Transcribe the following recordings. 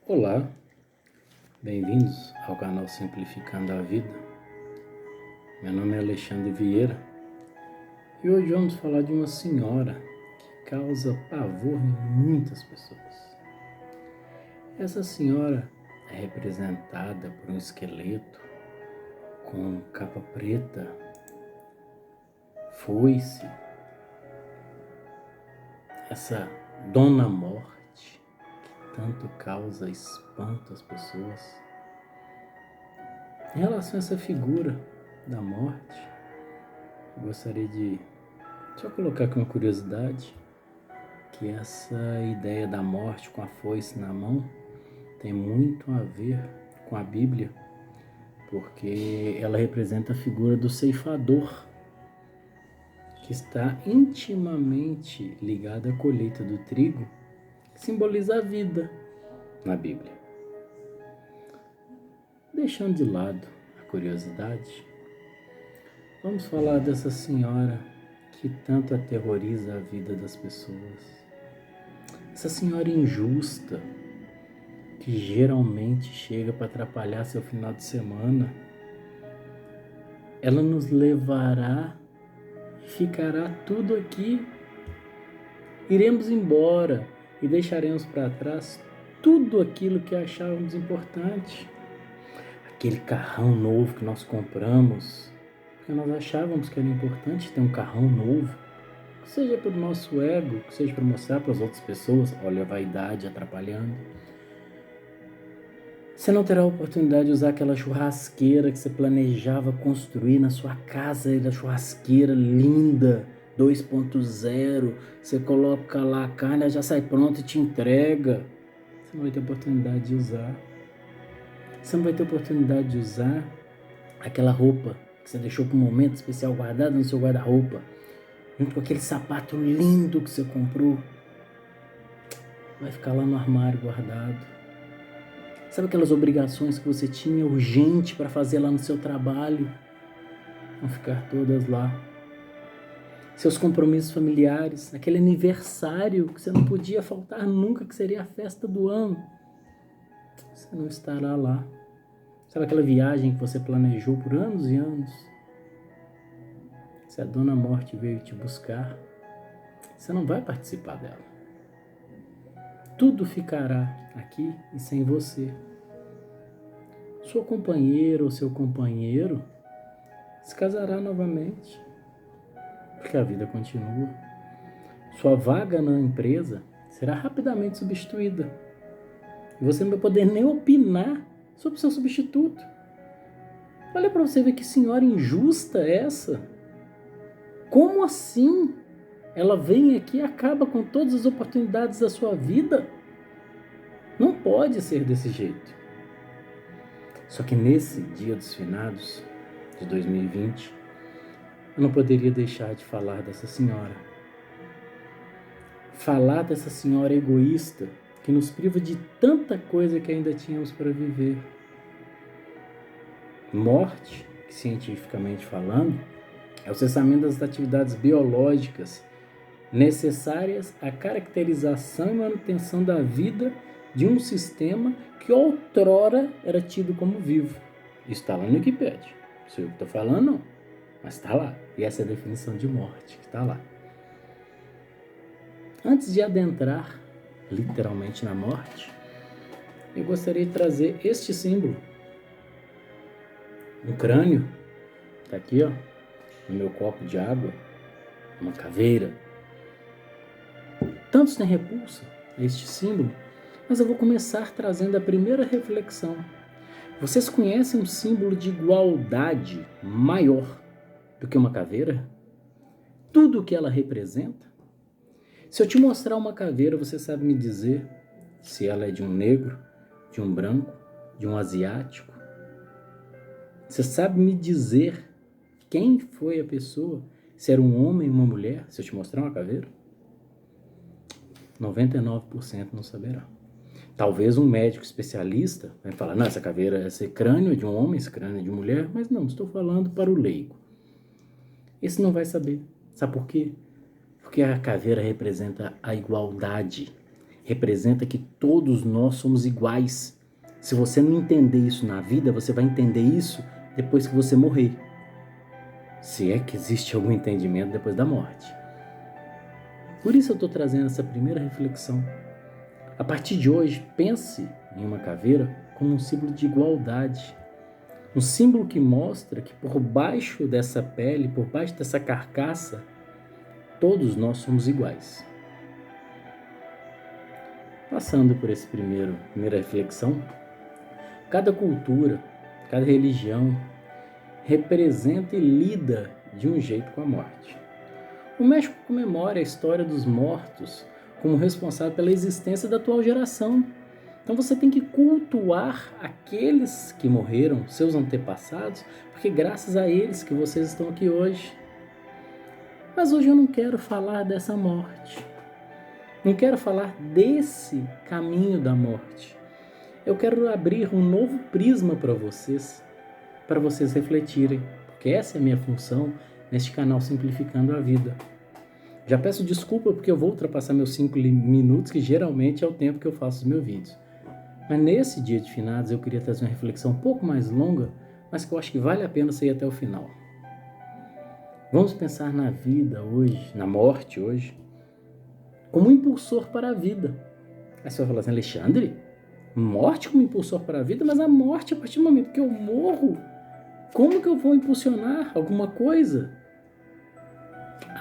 Olá, bem-vindos ao canal Simplificando a Vida. Meu nome é Alexandre Vieira e hoje vamos falar de uma senhora que causa pavor em muitas pessoas. Essa senhora é representada por um esqueleto com capa preta, foice, essa Dona Morte que tanto causa espanto às pessoas. Em relação a essa figura da morte, eu gostaria de só colocar aqui uma curiosidade, que essa ideia da morte com a foice na mão tem muito a ver com a Bíblia, porque ela representa a figura do ceifador, que está intimamente ligada à colheita do trigo, que simboliza a vida na Bíblia. Deixando de lado a curiosidade, vamos falar dessa senhora que tanto aterroriza a vida das pessoas. Essa senhora injusta, que geralmente chega para atrapalhar seu final de semana, ela nos levará e ficará tudo aqui. Iremos embora e deixaremos para trás tudo aquilo que achávamos importante. Aquele carrão novo que nós compramos, porque nós achávamos que era importante ter um carrão novo, que seja para o nosso ego, que seja para mostrar para as outras pessoas, olha a vaidade atrapalhando. Você não terá a oportunidade de usar aquela churrasqueira que você planejava construir na sua casa, da churrasqueira linda, 2.0, você coloca lá a carne, ela já sai pronta e te entrega. Você não vai ter oportunidade de usar. Você não vai ter oportunidade de usar aquela roupa que você deixou para um momento especial guardada no seu guarda-roupa, junto com aquele sapato lindo que você comprou. Vai ficar lá no armário guardado. Sabe aquelas obrigações que você tinha urgente para fazer lá no seu trabalho? Vão ficar todas lá. Seus compromissos familiares, aquele aniversário que você não podia faltar nunca, que seria a festa do ano, você não estará lá. Sabe aquela viagem que você planejou por anos e anos? Se a Dona Morte veio te buscar, você não vai participar dela. Tudo ficará aqui e sem você. Sua companheira ou seu companheiro se casará novamente, porque a vida continua. Sua vaga na empresa será rapidamente substituída. E você não vai poder nem opinar sobre o seu substituto. Olha para você ver que senhora injusta é essa. Como assim? Ela vem aqui e acaba com todas as oportunidades da sua vida? Não pode ser desse jeito. Só que nesse Dia dos Finados de 2020, eu não poderia deixar de falar dessa senhora. Falar dessa senhora egoísta que nos priva de tanta coisa que ainda tínhamos para viver. Morte, que cientificamente falando, é o cessamento das atividades biológicas necessárias à caracterização e manutenção da vida de um sistema que outrora era tido como vivo. Isso está lá no Wikipedia. Não sou eu que estou falando, não. Mas está lá. E essa é a definição de morte que está lá. Antes de adentrar literalmente na morte, eu gostaria de trazer este símbolo. Um crânio. Está aqui, ó, no meu copo de água. Uma caveira. Tantos têm repulsa a este símbolo, mas eu vou começar trazendo a primeira reflexão. Vocês conhecem um símbolo de igualdade maior do que uma caveira? Tudo o que ela representa? Se eu te mostrar uma caveira, você sabe me dizer se ela é de um negro, de um branco, de um asiático? Você sabe me dizer quem foi a pessoa? Se era um homem ou uma mulher? Se eu te mostrar uma caveira? 99% não saberá. Talvez um médico especialista vai falar, não, essa caveira, esse crânio é de um homem, esse crânio é de mulher, mas não, estou falando para o leigo. Esse não vai saber. Sabe por quê? Porque a caveira representa a igualdade, representa que todos nós somos iguais. Se você não entender isso na vida, você vai entender isso depois que você morrer. Se é que existe algum entendimento depois da morte. Por isso eu estou trazendo essa primeira reflexão. A partir de hoje, pense em uma caveira como um símbolo de igualdade. Um símbolo que mostra que por baixo dessa pele, por baixo dessa carcaça, todos nós somos iguais. Passando por essa primeira reflexão, cada cultura, cada religião representa e lida de um jeito com a morte. O México comemora a história dos mortos como responsável pela existência da atual geração. Então você tem que cultuar aqueles que morreram, seus antepassados, porque graças a eles que vocês estão aqui hoje. Mas hoje eu não quero falar dessa morte. Não quero falar desse caminho da morte. Eu quero abrir um novo prisma para vocês refletirem, porque essa é a minha função neste canal Simplificando a Vida. Já peço desculpa porque eu vou ultrapassar meus 5 minutos, que geralmente é o tempo que eu faço os meus vídeos. Mas nesse dia de finados eu queria trazer uma reflexão um pouco mais longa, mas que eu acho que vale a pena você ir até o final. Vamos pensar na vida hoje, na morte hoje, como um impulsor para a vida. Aí você vai falar assim, Alexandre, morte como impulsor para a vida? Mas a morte, a partir do momento que eu morro, como que eu vou impulsionar alguma coisa?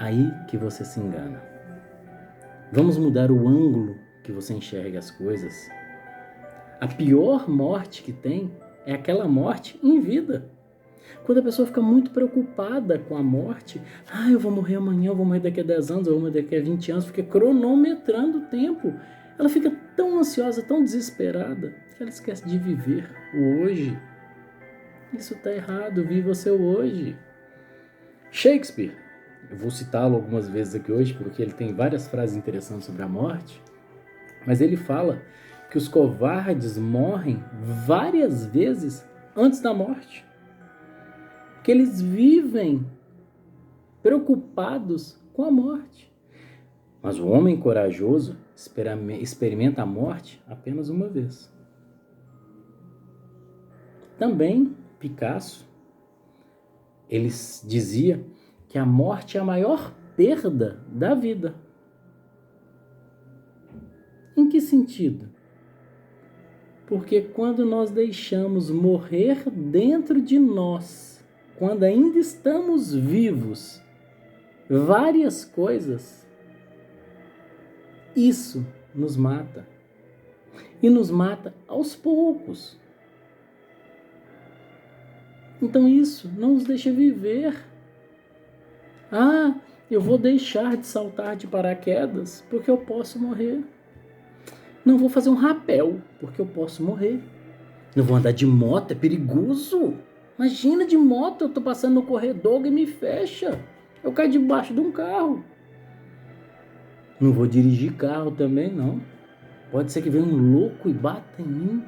Aí que você se engana. Vamos mudar o ângulo que você enxerga as coisas. A pior morte que tem é aquela morte em vida. Quando a pessoa fica muito preocupada com a morte, eu vou morrer amanhã, eu vou morrer daqui a 10 anos, eu vou morrer daqui a 20 anos, fica cronometrando o tempo. Ela fica tão ansiosa, tão desesperada, que ela esquece de viver o hoje. Isso está errado, viva o seu hoje. Shakespeare, eu vou citá-lo algumas vezes aqui hoje, porque ele tem várias frases interessantes sobre a morte, mas ele fala que os covardes morrem várias vezes antes da morte. Que eles vivem preocupados com a morte. Mas o homem corajoso experimenta a morte apenas uma vez. Também Picasso, ele dizia que a morte é a maior perda da vida. Em que sentido? Porque quando nós deixamos morrer dentro de nós, quando ainda estamos vivos, várias coisas, isso nos mata. E nos mata aos poucos. Então isso não nos deixa viver. Eu vou deixar de saltar de paraquedas porque eu posso morrer. Não vou fazer um rapel porque eu posso morrer. Não vou andar de moto, é perigoso. Imagina de moto, eu tô passando no corredor e me fecha. Eu caio debaixo de um carro. Não vou dirigir carro também, não. Pode ser que venha um louco e bata em mim.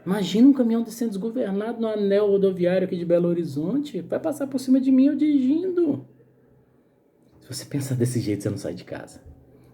Imagina um caminhão descendo desgovernado no anel rodoviário aqui de Belo Horizonte. Vai passar por cima de mim eu dirigindo. Se você pensar desse jeito, você não sai de casa.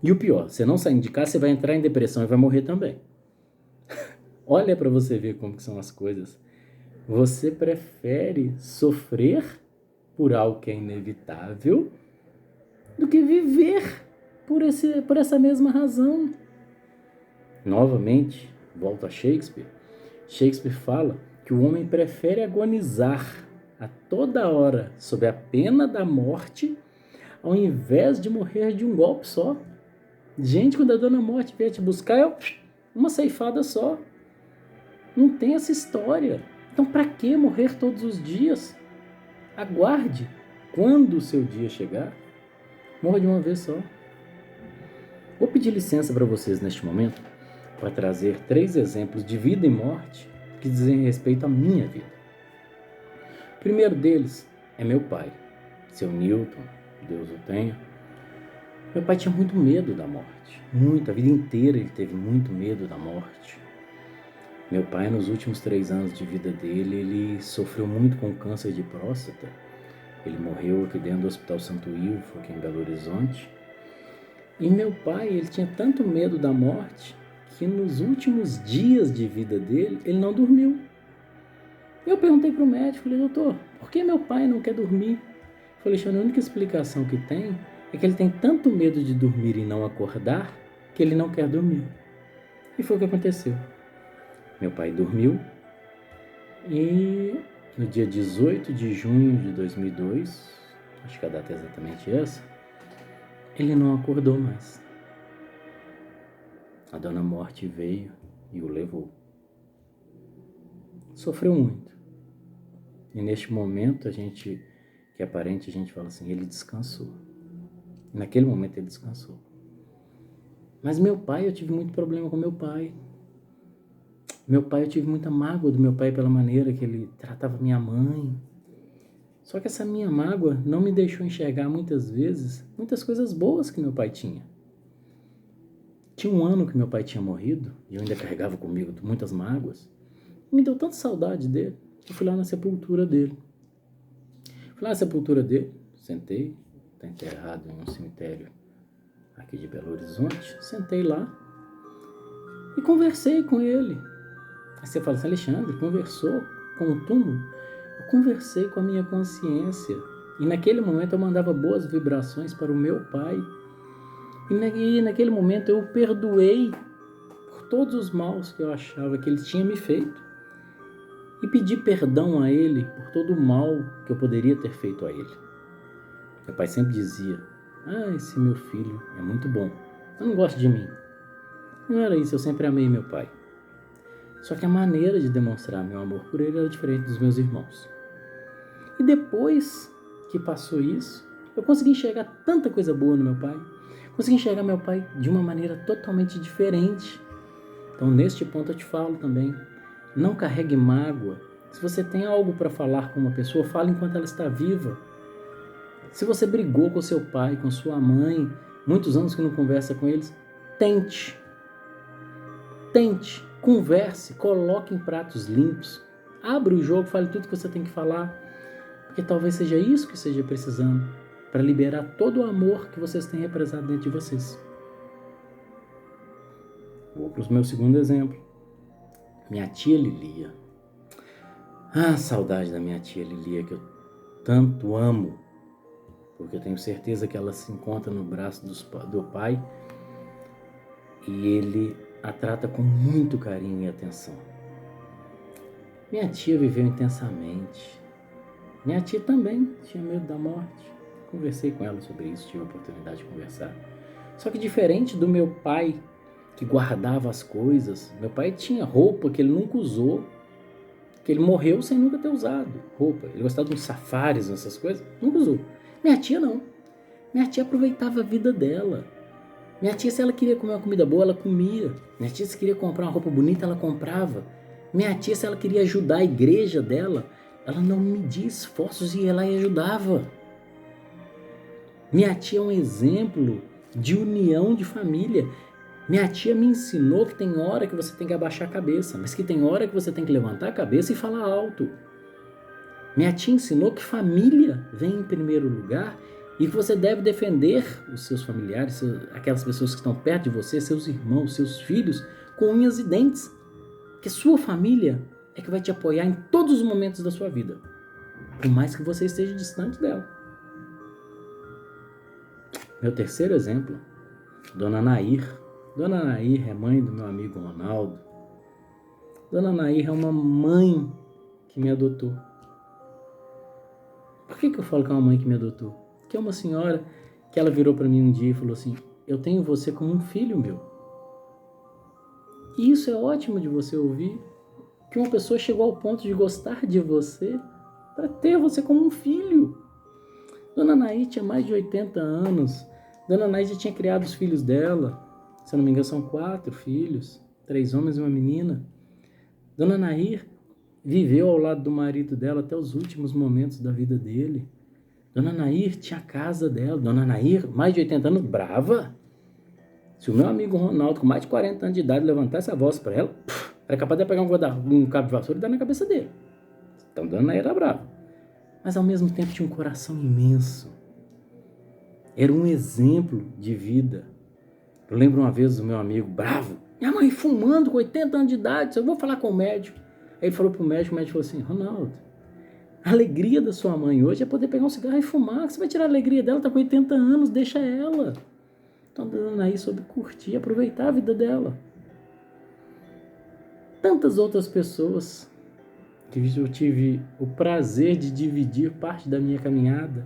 E o pior, você não saindo de casa, você vai entrar em depressão e vai morrer também. Olha para você ver como que são as coisas. Você prefere sofrer por algo que é inevitável do que viver por essa mesma razão. Novamente, volto a Shakespeare. Shakespeare fala que o homem prefere agonizar a toda hora sob a pena da morte ao invés de morrer de um golpe só. Gente, quando a dona morte vier te buscar, é uma ceifada só. Não tem essa história. Então, para que morrer todos os dias? Aguarde. Quando o seu dia chegar, morra de uma vez só. Vou pedir licença para vocês neste momento para trazer 3 exemplos de vida e morte que dizem respeito à minha vida. O primeiro deles é meu pai, seu Newton, Deus o tenha. Meu pai tinha muito medo da morte. A vida inteira ele teve muito medo da morte. Meu pai, nos últimos 3 anos de vida dele, ele sofreu muito com câncer de próstata. Ele morreu aqui dentro do Hospital Santo Ilfo, aqui em Belo Horizonte. E meu pai, ele tinha tanto medo da morte que nos últimos dias de vida dele, ele não dormiu. Eu perguntei para o médico, falei, doutor, por que meu pai não quer dormir? Eu falei, a única explicação que tem é que ele tem tanto medo de dormir e não acordar que ele não quer dormir. E foi o que aconteceu. Meu pai dormiu e no dia 18 de junho de 2002, acho que a data é exatamente essa, ele não acordou mais. A dona Morte veio e o levou. Sofreu muito. E neste momento, que é parente, a gente fala assim, ele descansou. E naquele momento ele descansou. Mas meu pai, eu tive muito problema com meu pai. Meu pai, eu tive muita mágoa do meu pai pela maneira que ele tratava minha mãe. Só que essa minha mágoa não me deixou enxergar muitas vezes muitas coisas boas que meu pai tinha. Tinha um ano que meu pai tinha morrido e eu ainda carregava comigo muitas mágoas. Me deu tanta saudade dele. Eu fui lá na sepultura dele. Fui lá na sepultura dele, sentei, está enterrado em um cemitério aqui de Belo Horizonte. Sentei lá e conversei com ele. Aí você fala assim, Alexandre, conversou com o túmulo? Eu conversei com a minha consciência. E naquele momento eu mandava boas vibrações para o meu pai. E naquele momento eu o perdoei por todos os maus que eu achava que ele tinha me feito. E pedi perdão a ele por todo o mal que eu poderia ter feito a ele. Meu pai sempre dizia, esse meu filho é muito bom, eu não gosto de mim. Não era isso, eu sempre amei meu pai. Só que a maneira de demonstrar meu amor por ele era diferente dos meus irmãos. E depois que passou isso, eu consegui enxergar tanta coisa boa no meu pai. Consegui enxergar meu pai de uma maneira totalmente diferente. Então, neste ponto eu te falo também, não carregue mágoa. Se você tem algo para falar com uma pessoa, fale enquanto ela está viva. Se você brigou com seu pai, com sua mãe, muitos anos que não conversa com eles, tente, converse, coloque em pratos limpos, abra o jogo, fale tudo que você tem que falar, porque talvez seja isso que esteja precisando, para liberar todo o amor que vocês têm represado dentro de vocês. Vou para o meu segundo exemplo. Minha tia Lilia. Saudade da minha tia Lilia, que eu tanto amo, porque eu tenho certeza que ela se encontra no braço do pai e ele a trata com muito carinho e atenção. Minha tia viveu intensamente. Minha tia também tinha medo da morte. Conversei com ela sobre isso, tive a oportunidade de conversar. Só que diferente do meu pai, que guardava as coisas, meu pai tinha roupa que ele nunca usou, que ele morreu sem nunca ter usado roupa. Ele gostava de uns safaris, essas coisas, nunca usou. Minha tia não. Minha tia aproveitava a vida dela. Minha tia, se ela queria comer uma comida boa, ela comia. Minha tia, se queria comprar uma roupa bonita, ela comprava. Minha tia, se ela queria ajudar a igreja dela, ela não media esforços e ia lá e ajudava. Minha tia é um exemplo de união de família. Minha tia me ensinou que tem hora que você tem que abaixar a cabeça, mas que tem hora que você tem que levantar a cabeça e falar alto. Minha tia ensinou que família vem em primeiro lugar e que você deve defender os seus familiares, aquelas pessoas que estão perto de você, seus irmãos, seus filhos, com unhas e dentes. Porque sua família é que vai te apoiar em todos os momentos da sua vida, por mais que você esteja distante dela. Meu terceiro exemplo, Dona Nair. Dona Nair é mãe do meu amigo Ronaldo. Dona Nair é uma mãe que me adotou. Por que eu falo que é uma mãe que me adotou? Porque é uma senhora que ela virou para mim um dia e falou assim, eu tenho você como um filho meu. E isso é ótimo de você ouvir, que uma pessoa chegou ao ponto de gostar de você para ter você como um filho. Dona Nair tinha mais de 80 anos. Dona Nair já tinha criado os filhos dela. Se eu não me engano, são 4 filhos, 3 homens e uma menina. Dona Nair viveu ao lado do marido dela até os últimos momentos da vida dele. Dona Nair tinha a casa dela. Dona Nair, mais de 80 anos, brava. Se o meu amigo Ronaldo, com mais de 40 anos de idade, levantasse a voz para ela, era capaz de pegar um cabo de vassoura e dar na cabeça dele. Então Dona Nair era brava. Mas ao mesmo tempo tinha um coração imenso. Era um exemplo de vida. Eu lembro uma vez do meu amigo bravo, minha mãe fumando com 80 anos de idade, eu vou falar com o médico. Aí ele falou pro médico, o médico falou assim, Ronaldo, a alegria da sua mãe hoje é poder pegar um cigarro e fumar, você vai tirar a alegria dela, tá com 80 anos, deixa ela. Estão dando aí sobre curtir, aproveitar a vida dela. Tantas outras pessoas que eu tive o prazer de dividir parte da minha caminhada.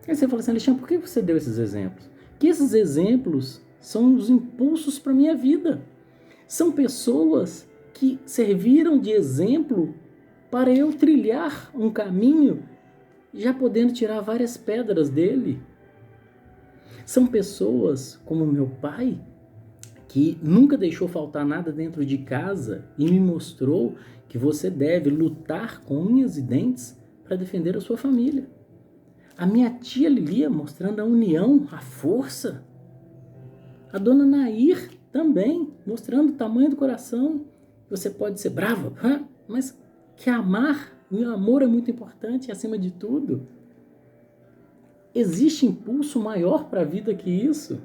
Aí você fala assim, Alexandre, por que você deu esses exemplos? Que esses exemplos são os impulsos para a minha vida. São pessoas que serviram de exemplo para eu trilhar um caminho, já podendo tirar várias pedras dele. São pessoas como meu pai, que nunca deixou faltar nada dentro de casa e me mostrou que você deve lutar com unhas e dentes para defender a sua família. A minha tia Lilia mostrando a união, a força. A dona Nair também mostrando o tamanho do coração. Você pode ser brava, mas que amar, o amor é muito importante acima de tudo. Existe impulso maior para a vida que isso?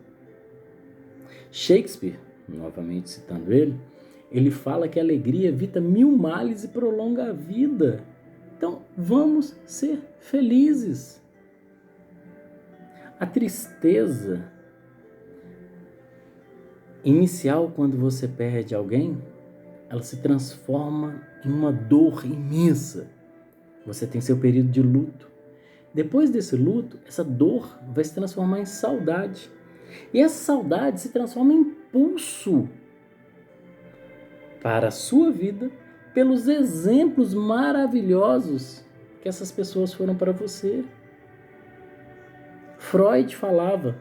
Shakespeare, novamente citando ele fala que a alegria evita 1000 males e prolonga a vida. Então, vamos ser felizes. A tristeza inicial, quando você perde alguém, ela se transforma em uma dor imensa. Você tem seu período de luto. Depois desse luto, essa dor vai se transformar em saudade. E essa saudade se transforma em impulso para a sua vida, pelos exemplos maravilhosos que essas pessoas foram para você. Freud falava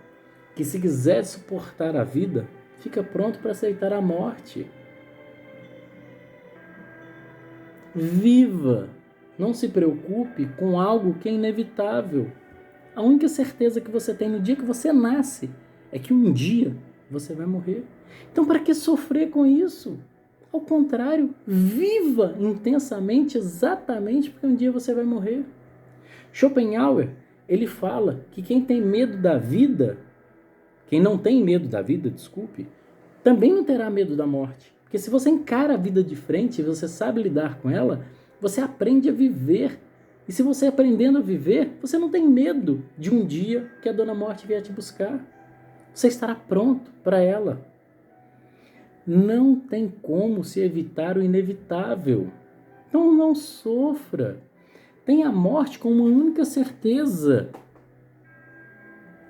que se quiser suportar a vida, fica pronto para aceitar a morte. Viva! Não se preocupe com algo que é inevitável. A única certeza que você tem no dia que você nasce é que um dia você vai morrer. Então, para que sofrer com isso? Ao contrário, viva intensamente, exatamente porque um dia você vai morrer. Schopenhauer, ele fala que quem tem medo da vida, quem não tem medo da vida, desculpe, também não terá medo da morte. Porque se você encara a vida de frente e você sabe lidar com ela, você aprende a viver. E se você aprendendo a viver, você não tem medo de um dia que a Dona Morte vier te buscar. Você estará pronto para ela. Não tem como se evitar o inevitável. Então não sofra. Tenha a morte como uma única certeza.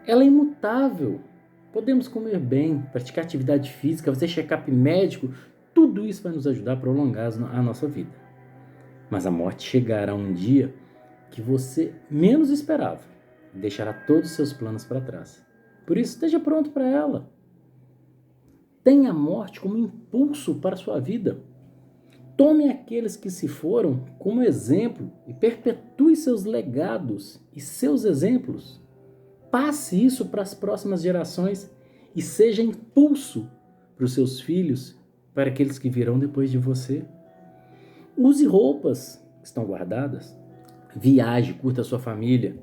Ela é imutável. Podemos comer bem, praticar atividade física, fazer check-up médico. Tudo isso vai nos ajudar a prolongar a nossa vida. Mas a morte chegará um dia que você menos esperava e deixará todos os seus planos para trás. Por isso, esteja pronto para ela. Tenha a morte como impulso para a sua vida. Tome aqueles que se foram como exemplo e perpetue seus legados e seus exemplos. Passe isso para as próximas gerações e seja impulso para os seus filhos, para aqueles que virão depois de você. Use roupas que estão guardadas. Viaje, curta a sua família.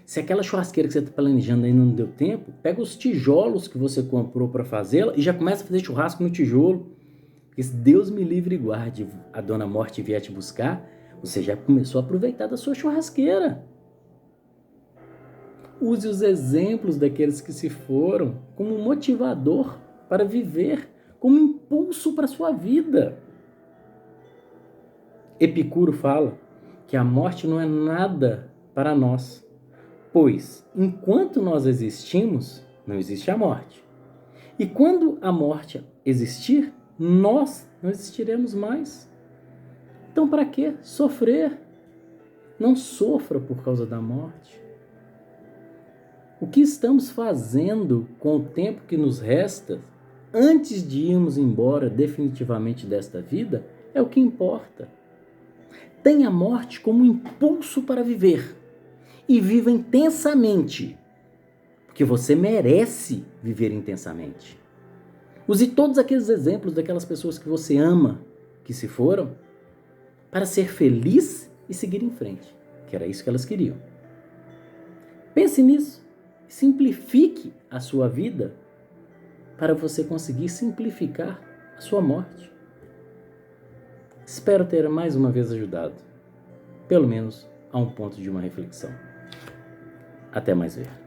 Se aquela churrasqueira que você está planejando ainda não deu tempo, pega os tijolos que você comprou para fazê-la e já começa a fazer churrasco no tijolo. Porque se Deus me livre e guarde, a Dona Morte vier te buscar, você já começou a aproveitar da sua churrasqueira. Use os exemplos daqueles que se foram como motivador para viver, como impulso para a sua vida. Epicuro fala que a morte não é nada para nós, pois enquanto nós existimos, não existe a morte. E quando a morte existir, nós não existiremos mais. Então, para que sofrer? Não sofra por causa da morte. O que estamos fazendo com o tempo que nos resta, antes de irmos embora definitivamente desta vida, é o que importa. Tenha a morte como um impulso para viver. E viva intensamente, porque você merece viver intensamente. Use todos aqueles exemplos daquelas pessoas que você ama, que se foram, para ser feliz e seguir em frente, que era isso que elas queriam. Pense nisso, simplifique a sua vida para você conseguir simplificar a sua morte. Espero ter mais uma vez ajudado, pelo menos a um ponto de uma reflexão. Até mais ver.